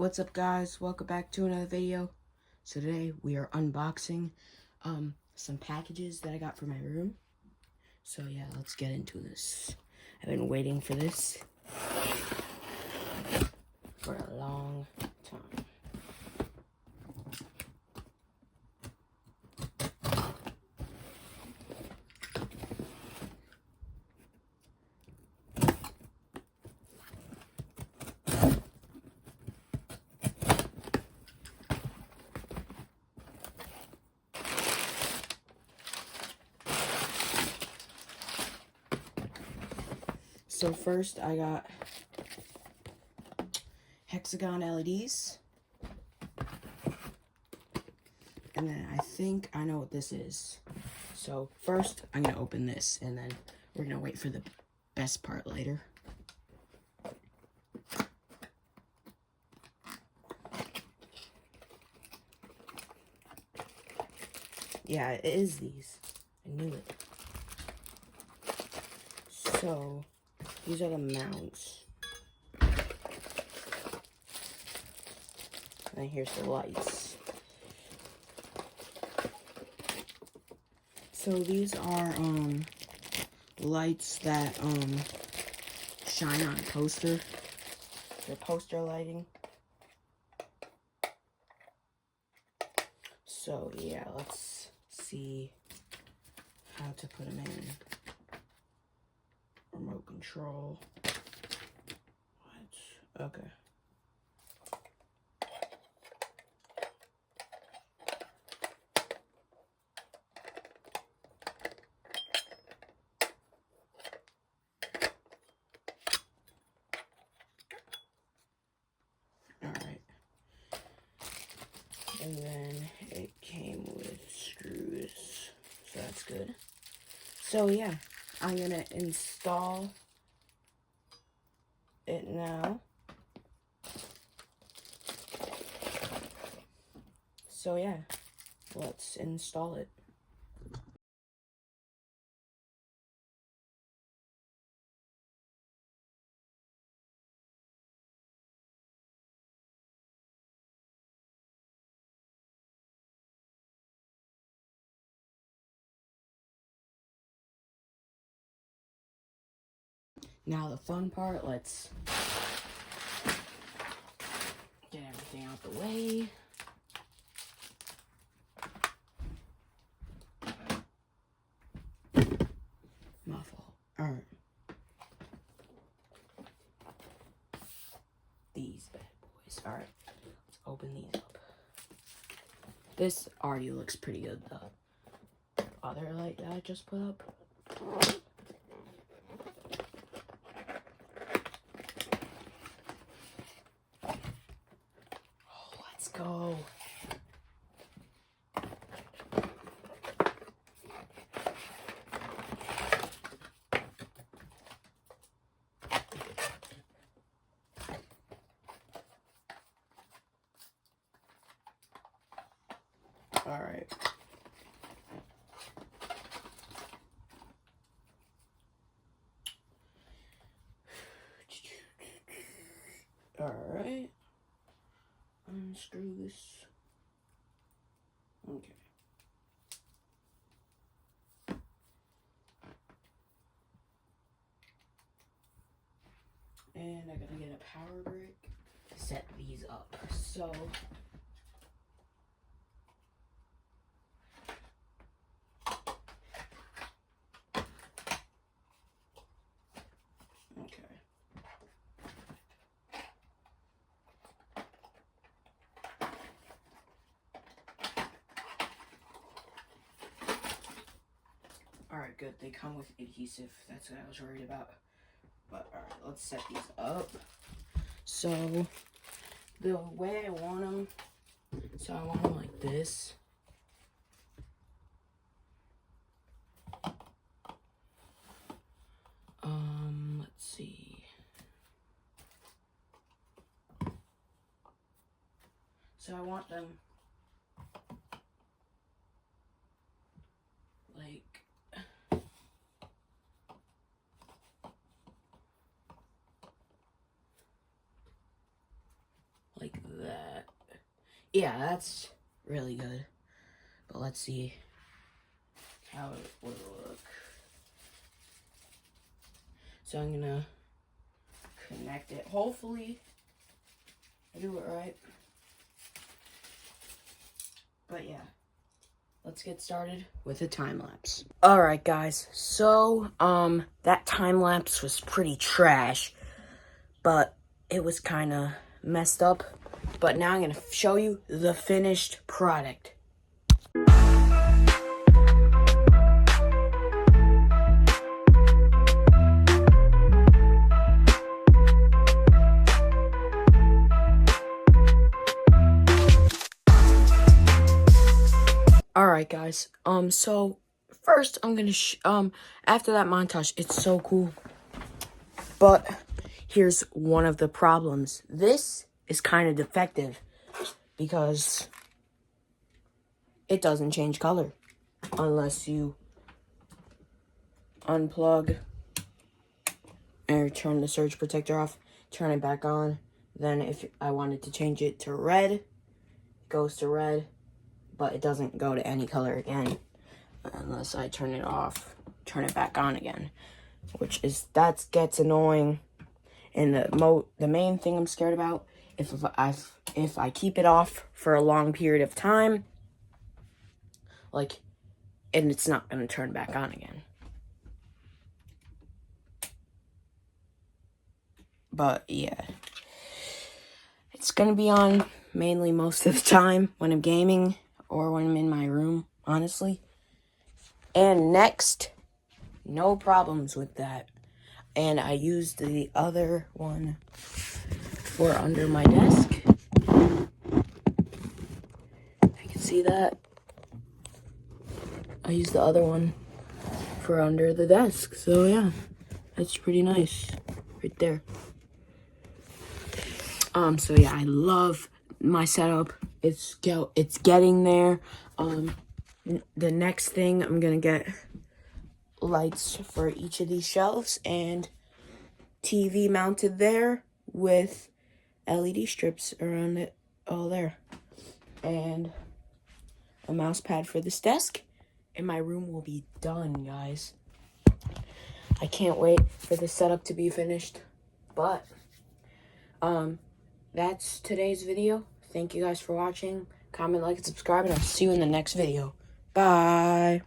What's up, guys? Welcome back to another video. So today we are unboxing some packages that I got for my room. So yeah, let's get into this. I've been waiting for this for a long time. So first I got hexagon LEDs. And then I think I know what this is. So first I'm gonna open this and then we're gonna wait for the best part later. Yeah, it is these. I knew it. So these are the mounts. And here's the lights. So these are lights that shine on a poster. They're poster lighting. So yeah, let's see how to put them in. Remote control. What? Okay. Alright. And then it came with screws. So that's good. So yeah, I'm gonna install it now. So yeah, let's install it. Now the fun part, let's get everything out the way. My fault. Alright. These bad boys. Alright. Let's open these up. This already looks pretty good, the other light that I just put up. Oh, let's go. Alright. Alright. Unscrew this. Okay. And I gotta get a power brick to set these up. So alright, good. They come with adhesive. That's what I was worried about. But alright, let's set these up. So the way I want them, so I want them like this. Let's see. So I want them like Yeah, that's really good. But let's see how it will look. So I'm gonna connect it. Hopefully I do it right. But yeah, let's get started with a time lapse. Alright guys, so that time lapse was pretty trash, but it was kinda messed up. But now I'm gonna show you the finished product. Alright guys, so first I'm gonna after that montage, it's so cool. But here's one of the problems. This is kind of defective because it doesn't change color unless you unplug or turn the surge protector off, turn it back on. Then if I wanted to change it to red, it goes to red, but it doesn't go to any color again unless I turn it off, turn it back on again, that gets annoying. And the main thing I'm scared about, if I keep it off for a long period of time, and it's not gonna turn back on again. But yeah, it's gonna be on mainly most of the time when I'm gaming or when I'm in my room, honestly. And next, no problems with that. And I used the other one for under my desk. I can see that. I used the other one for under the desk. So yeah, that's pretty nice right there. So yeah, I love my setup. It's getting there. The next thing, I'm gonna get lights for each of these shelves and TV mounted there with LED strips around it all there. And a mouse pad for this desk, and my room will be done, guys. I can't wait for the setup to be finished. But that's today's video. Thank you guys for watching. Comment, like, and subscribe, and I'll see you in the next video. Bye.